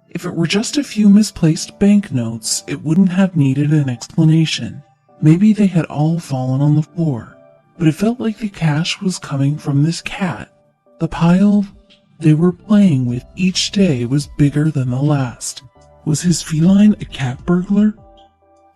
If it were just a few misplaced banknotes, it wouldn't have needed an explanation. Maybe they had all fallen on the floor, but it felt like the cash was coming from this cat. The pile they were playing with each day was bigger than the last. Was his feline a cat burglar?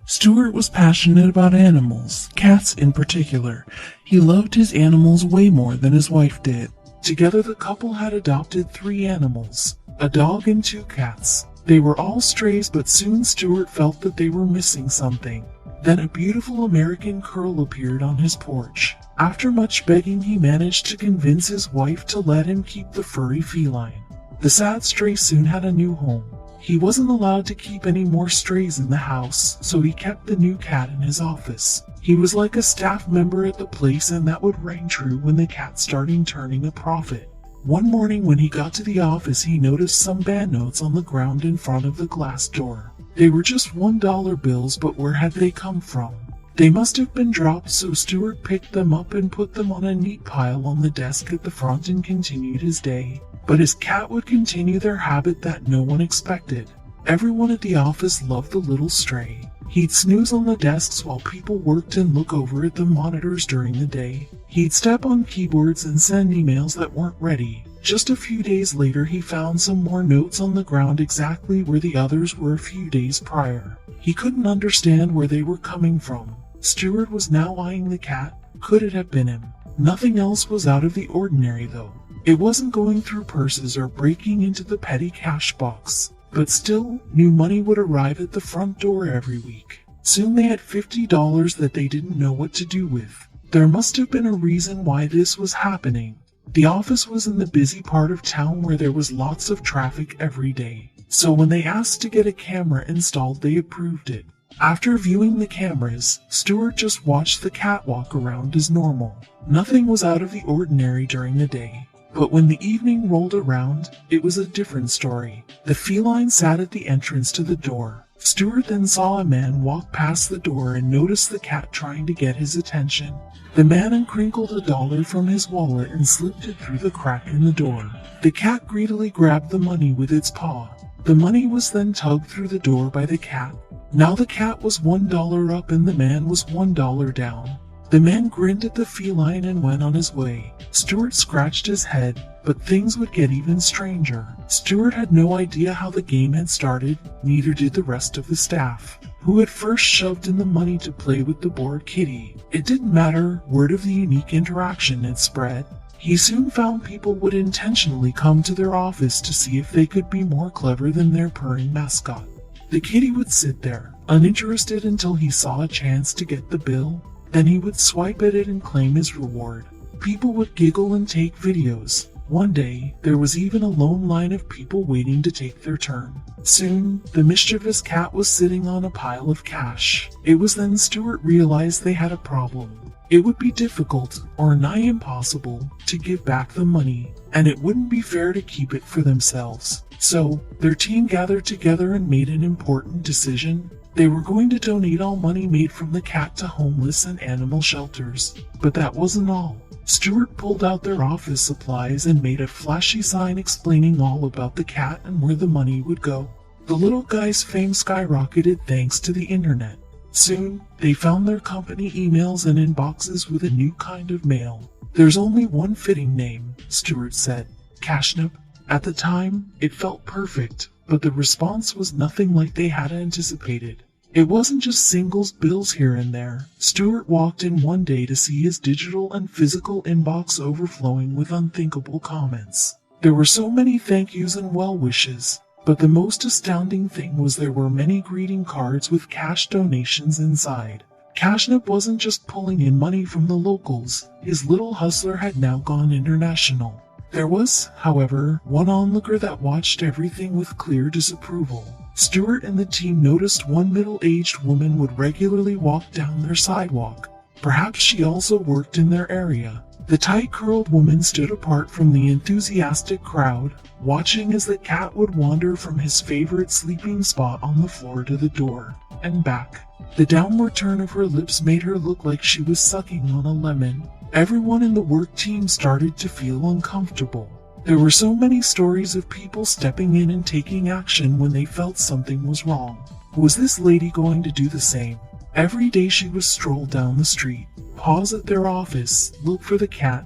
Stewart was passionate about animals, cats in particular. He loved his animals way more than his wife did. Together the couple had adopted 3 animals, a dog and 2 cats. They were all strays, but soon Stewart felt that they were missing something. Then a beautiful American curl appeared on his porch. After much begging, he managed to convince his wife to let him keep the furry feline. The sad stray soon had a new home. He wasn't allowed to keep any more strays in the house, so he kept the new cat in his office. He was like a staff member at the place, and that would ring true when the cat started turning a profit. One morning when he got to the office, he noticed some banknotes on the ground in front of the glass door. They were just $1 bills, but where had they come from? They must have been dropped, so Stewart picked them up and put them on a neat pile on the desk at the front and continued his day. But his cat would continue their habit that no one expected. Everyone at the office loved the little stray. He'd snooze on the desks while people worked and look over at the monitors during the day. He'd step on keyboards and send emails that weren't ready. Just a few days later, he found some more notes on the ground exactly where the others were a few days prior. He couldn't understand where they were coming from. Stewart was now eyeing the cat. Could it have been him? Nothing else was out of the ordinary, though. It wasn't going through purses or breaking into the petty cash box. But still, new money would arrive at the front door every week. Soon they had $50 that they didn't know what to do with. There must have been a reason why this was happening. The office was in the busy part of town where there was lots of traffic every day. So when they asked to get a camera installed, they approved it. After viewing the cameras, Stewart just watched the cat walk around as normal. Nothing was out of the ordinary during the day. But when the evening rolled around, it was a different story. The feline sat at the entrance to the door. Stewart then saw a man walk past the door and noticed the cat trying to get his attention. The man uncrinkled $1 from his wallet and slipped it through the crack in the door. The cat greedily grabbed the money with its paw. The money was then tugged through the door by the cat. Now the cat was $1 up and the man was $1 down. The man grinned at the feline and went on his way. Stewart scratched his head, but things would get even stranger. Stewart had no idea how the game had started, neither did the rest of the staff, who had first shoved in the money to play with the bored kitty. It didn't matter, word of the unique interaction had spread. He soon found people would intentionally come to their office to see if they could be more clever than their purring mascot. The kitty would sit there, uninterested until he saw a chance to get the bill. Then he would swipe at it and claim his reward. People would giggle and take videos. One day, there was even a lone line of people waiting to take their turn. Soon, the mischievous cat was sitting on a pile of cash. It was then Stewart realized they had a problem. It would be difficult, or nigh impossible, to give back the money, and it wouldn't be fair to keep it for themselves. So, their team gathered together and made an important decision. They were going to donate all money made from the cat to homeless and animal shelters. But that wasn't all. Stewart pulled out their office supplies and made a flashy sign explaining all about the cat and where the money would go. The little guy's fame skyrocketed thanks to the internet. Soon, they found their company emails and inboxes with a new kind of mail. There's only one fitting name, Stewart said. Cashnip. At the time, it felt perfect. But the response was nothing like they had anticipated. It wasn't just singles bills here and there. Stewart walked in one day to see his digital and physical inbox overflowing with unthinkable comments. There were so many thank yous and well wishes, but the most astounding thing was there were many greeting cards with cash donations inside. Cashnip wasn't just pulling in money from the locals. His little hustler had now gone international. There was, however, one onlooker that watched everything with clear disapproval. Stewart and the team noticed one middle-aged woman would regularly walk down their sidewalk. Perhaps she also worked in their area. The tight-curled woman stood apart from the enthusiastic crowd, watching as the cat would wander from his favorite sleeping spot on the floor to the door, and back. The downward turn of her lips made her look like she was sucking on a lemon. Everyone in the work team started to feel uncomfortable. There were so many stories of people stepping in and taking action when they felt something was wrong. Was this lady going to do the same? Every day she would stroll down the street, pause at their office, look for the cat,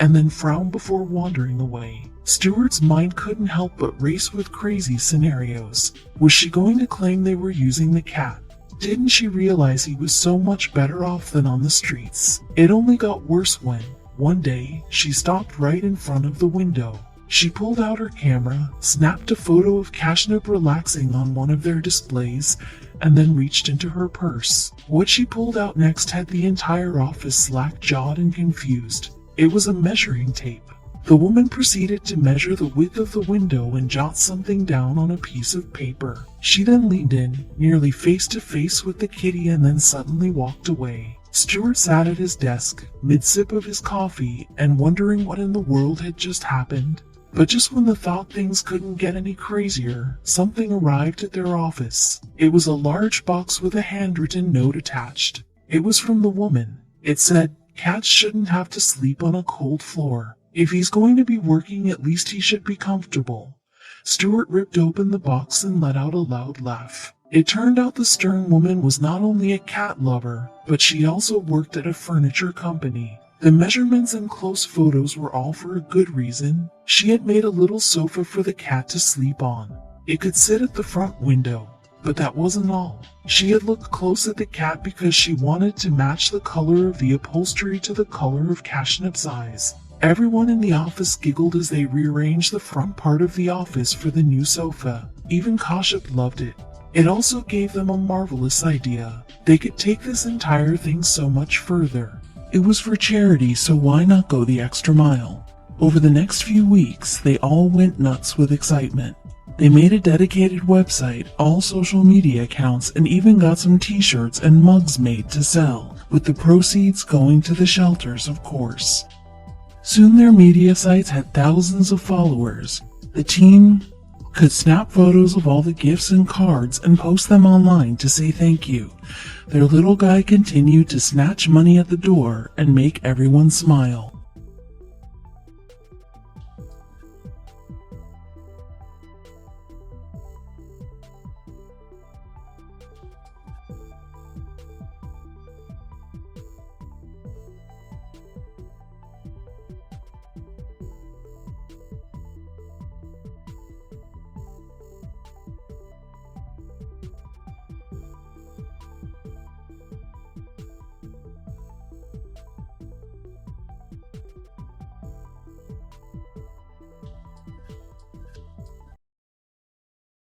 and then frown before wandering away. Stewart's mind couldn't help but race with crazy scenarios. Was she going to claim they were using the cat? Didn't she realize he was so much better off than on the streets? It only got worse when, one day, she stopped right in front of the window. She pulled out her camera, snapped a photo of Cashnip relaxing on one of their displays, and then reached into her purse. What she pulled out next had the entire office slack-jawed and confused. It was a measuring tape. The woman proceeded to measure the width of the window and jot something down on a piece of paper. She then leaned in, nearly face to face with the kitty, and then suddenly walked away. Stewart sat at his desk, mid-sip of his coffee, and wondering what in the world had just happened. But just when they thought things couldn't get any crazier, something arrived at their office. It was a large box with a handwritten note attached. It was from the woman. It said, "Cats shouldn't have to sleep on a cold floor. If he's going to be working, at least he should be comfortable." Stewart ripped open the box and let out a loud laugh. It turned out the stern woman was not only a cat lover, but she also worked at a furniture company. The measurements and close photos were all for a good reason. She had made a little sofa for the cat to sleep on. It could sit at the front window. But that wasn't all. She had looked close at the cat because she wanted to match the color of the upholstery to the color of Cashnip's eyes. Everyone in the office giggled as they rearranged the front part of the office for the new sofa. Even Kashyap loved it. It also gave them a marvelous idea. They could take this entire thing so much further. It was for charity, so why not go the extra mile? Over the next few weeks, they all went nuts with excitement. They made a dedicated website, all social media accounts, and even got some t-shirts and mugs made to sell, with the proceeds going to the shelters, of course. Soon their media sites had thousands of followers. The team could snap photos of all the gifts and cards and post them online to say thank you. Their little guy continued to snatch money at the door and make everyone smile.